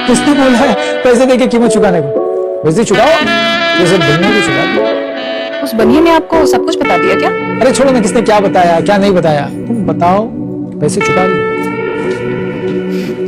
किसने बोला है पैसे देके कीमत चुकाने को? पैसे चुकाओ, ये सब दुनिया को चुका दो। उस बनिए ने आपको सब कुछ बता दिया क्या? अरे छोड़ो ना, किसने क्या बताया क्या नहीं बताया, तुम बताओ। पैसे चुका रही हो?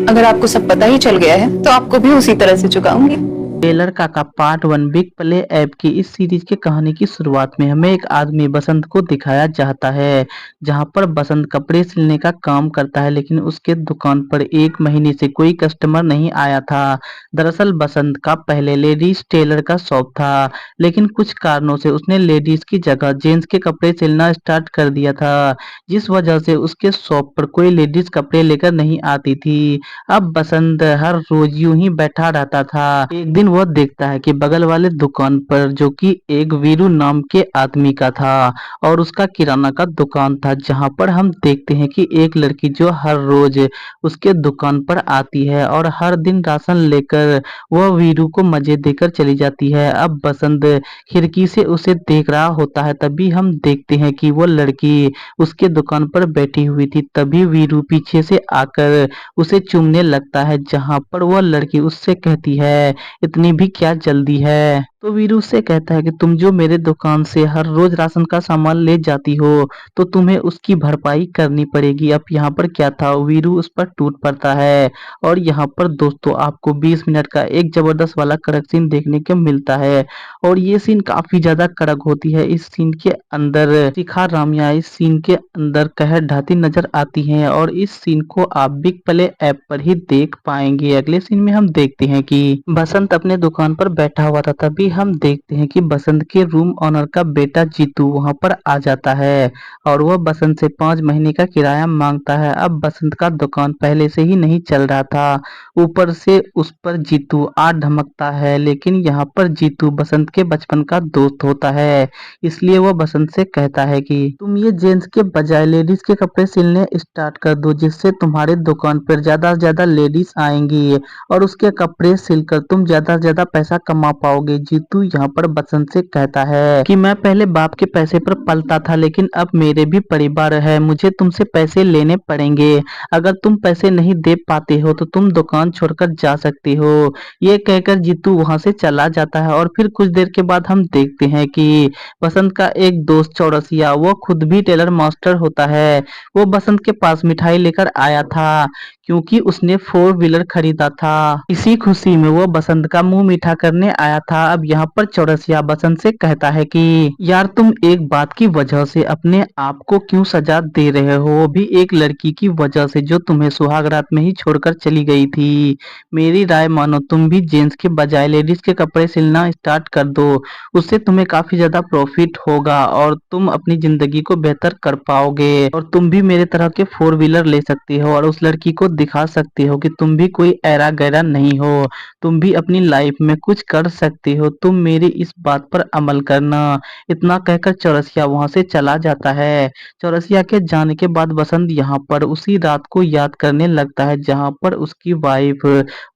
अगर आपको सब पता ही चल गया है तो आपको भी उसी तरह से चुकाऊंगी। टेलर काका पार्ट 1 बिग प्ले ऐप की इस सीरीज की कहानी की शुरुआत में हमें एक आदमी बसंत को दिखाया जाता है, जहां पर बसंत कपड़े सिलने का काम करता है, लेकिन उसके दुकान पर 1 महीने से कोई कस्टमर नहीं आया था। दरअसल बसंत का पहले लेडीज टेलर का शॉप था, लेकिन कुछ कारणों से उसने लेडीज की जगह जेंट्स के कपड़े सिलना स्टार्ट कर दिया था, जिस वजह से उसके शॉप पर कोई लेडीज कपड़े लेकर नहीं आती थी। अब बसंत हर रोज यूं ही बैठा रहता था। एक दिन वह देखता है कि बगल वाले दुकान पर, जो कि एक वीरू नाम के आदमी का था और उसका किराना का दुकान था, जहां पर हम देखते हैं कि एक लड़की जो हर रोज उसके दुकान पर आती है और हर दिन राशन लेकर वह वीरू को मजे देकर चली जाती है। अब बसंत खिड़की से उसे देख रहा होता है, तभी हम देखते हैं कि वो लड़की उसके दुकान पर बैठी हुई थी। तभी वीरू पीछे से आकर उसे चूमने लगता है, जहां पर वह लड़की उससे कहती है, इतनी भी क्या जल्दी है? तो वीरू उससे कहता है कि तुम जो मेरे दुकान से हर रोज राशन का सामान ले जाती हो, तो तुम्हें उसकी भरपाई करनी पड़ेगी। अब यहाँ पर क्या था, वीरू उस पर टूट पड़ता है। और यहाँ पर दोस्तों आपको 20 मिनट का एक जबरदस्त वाला कड़क सीन देखने को मिलता है, और ये सीन काफी ज्यादा कड़क होती है। इस सीन के अंदर शिखा रामिया इस सीन के अंदर कहर ढाती नजर आती हैं, और इस सीन को आप बिग प्ले ऐप पर ही देख पाएंगे। अगले सीन में हम देखते हैं कि बसंत अपने दुकान पर बैठा हुआ था, तभी हम देखते हैं कि बसंत के रूम ऑनर का बेटा जीतू वहां पर आ जाता है और वह बसंत से 5 महीने का किराया मांगता है। अब बसंत का दुकान पहले से ही नहीं चल रहा था, ऊपर से उस पर जीतू आ धमकता है, लेकिन यहाँ पर जीतू बसंत के बचपन का दोस्त होता है, इसलिए वह बसंत से कहता है कि तुम ये जेंट्स के बजाय लेडीज के कपड़े सिलने स्टार्ट कर दो, जिससे तुम्हारे दुकान पर ज्यादा से ज्यादा लेडीज आएंगी और उसके कपड़े सिलकर तुम ज्यादा से ज्यादा पैसा कमा पाओगे। जीतू यहाँ पर बसंत से कहता है कि मैं पहले बाप के पैसे पर पलता था, लेकिन अब मेरे भी परिवार है, मुझे तुमसे पैसे लेने पड़ेंगे। अगर तुम पैसे नहीं दे पाते हो तो तुम दुकान छोड़कर जा सकते हो। ये कहकर जीतू वहां से चला जाता है, और फिर कुछ देर के बाद हम देखते हैं कि बसंत का एक दोस्त चौरसिया, वो खुद भी टेलर मास्टर होता है, वो बसंत के पास मिठाई लेकर आया था, क्योंकि उसने 4 व्हीलर खरीदा था। इसी खुशी में वो बसंत का मुंह मीठा करने आया था। अब यहाँ पर चौरसिया बसंत से कहता है कि यार तुम एक बात की वजह से अपने आप को क्यों सजा दे रहे हो, वो भी एक लड़की की वजह से जो तुम्हें सुहाग रात में ही छोड़कर चली गई थी। मेरी राय मानो, तुम भी जेंट्स के बजाय लेडीज के कपड़े सिलना स्टार्ट कर दो, उससे तुम्हें काफी ज्यादा प्रॉफिट होगा और तुम अपनी जिंदगी को बेहतर कर पाओगे, और तुम भी मेरे तरह के 4 व्हीलर ले सकते हो और उस लड़की को दिखा सकते हो कि तुम भी कोई ऐरा गैरा नहीं हो, तुम भी अपनी लाइफ में कुछ कर सकते हो, तुम मेरी इस बात पर अमल करना। इतना कहकर चौरसिया वहां से चला जाता है। चौरसिया के जाने के बाद बसंत यहाँ पर उसी रात को याद करने लगता है, जहाँ पर उसकी वाइफ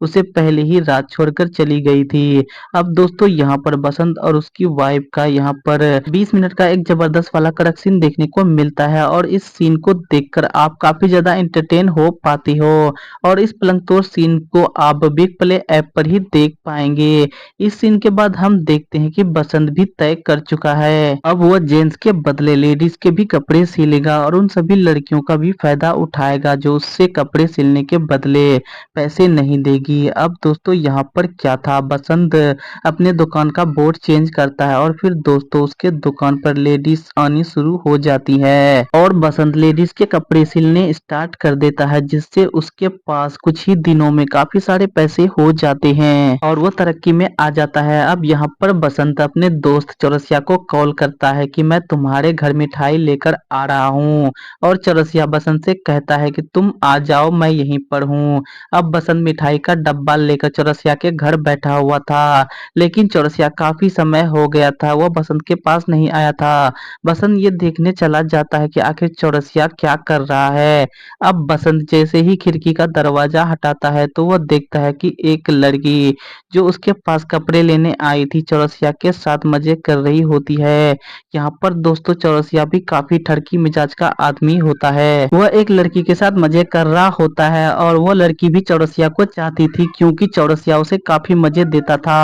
उसे पहले ही रात छोड़कर चली गई थी। अब दोस्तों यहाँ पर बसंत और उसकी वाइफ का यहाँ पर 20 मिनट का एक जबरदस्त वाला कड़क सीन देखने को मिलता है, और इस सीन को देखकर आप काफी ज्यादा एंटरटेन हो पाती हो, और इस पलंग तोड़ सीन को आप बिग प्ले ऐप पर ही देख पाएंगे। इस सीन के बाद हम देखते हैं कि बसंत भी तय कर चुका है, अब वह जेंट्स के बदले लेडीज के भी कपड़े सिलेगा और उन सभी लड़कियों का भी फायदा उठाएगा जो उससे कपड़े सिलने के बदले पैसे नहीं देगी। अब दोस्तों यहाँ पर क्या था, बसंत अपने दुकान का बोर्ड चेंज करता है, और फिर दोस्तों उसके दुकान पर लेडीज आनी शुरू हो जाती है और बसंत लेडीज के कपड़े सिलने स्टार्ट कर देता है, जिससे उसके पास कुछ ही दिनों में काफी सारे पैसे हो जाते हैं और वो तरक्की में आ जाता है। अब यहाँ पर बसंत अपने दोस्त चौरसिया को कॉल करता है कि मैं तुम्हारे घर मिठाई लेकर आ रहा हूँ, और चौरसिया बसंत से कहता है कि तुम आ जाओ, मैं यहीं पर हूँ। अब बसंत मिठाई का डब्बा लेकर चौरसिया के घर बैठा हुआ था, लेकिन चौरसिया काफी समय हो गया था, वह बसंत के पास नहीं आया था। बसंत ये देखने चला जाता है कि आखिर चौरसिया क्या कर रहा है। अब बसंत जैसे ही खिड़की का दरवाजा हटाता है तो वह देखता है कि एक लड़की जो उसके पास कपड़े लेने आई थी चौरसिया के साथ मजे कर रही होती है। यहाँ पर दोस्तों चौरसिया भी काफी ठरकी मिजाज का आदमी होता है। वह एक लड़की के साथ मजे कर रहा होता है और वो लड़की भी चौरसिया को चाहती थी क्योंकि चौरसिया उसे काफी मजे देता था।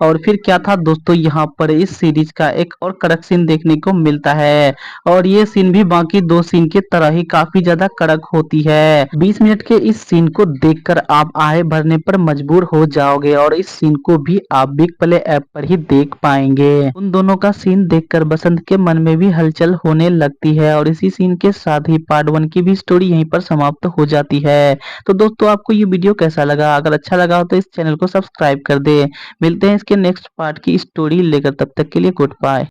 और फिर क्या था दोस्तों, यहाँ पर इस सीरीज का एक और कड़क सीन देखने को मिलता है और ये सीन भी बाकी दो सीन की तरह ही काफी ज्यादा कड़क होती है। 20 मिनट के इस सीन को देखकर आप आए भरने पर मजबूर हो जाओगे और इस सीन को भी आप बिग प्ले ऐप पर ही देख पाएंगे। उन दोनों का सीन देखकर बसंत के मन में भी हलचल होने लगती है और इसी सीन के साथ ही पार्ट 1 की भी स्टोरी यहीं पर समाप्त हो जाती है। तो दोस्तों आपको ये वीडियो कैसा लगा? अगर अच्छा लगा हो तो इस चैनल को सब्सक्राइब कर दे। मिलते हैं इसके नेक्स्ट पार्ट की स्टोरी लेकर, तब तक के लिए गुड बाय।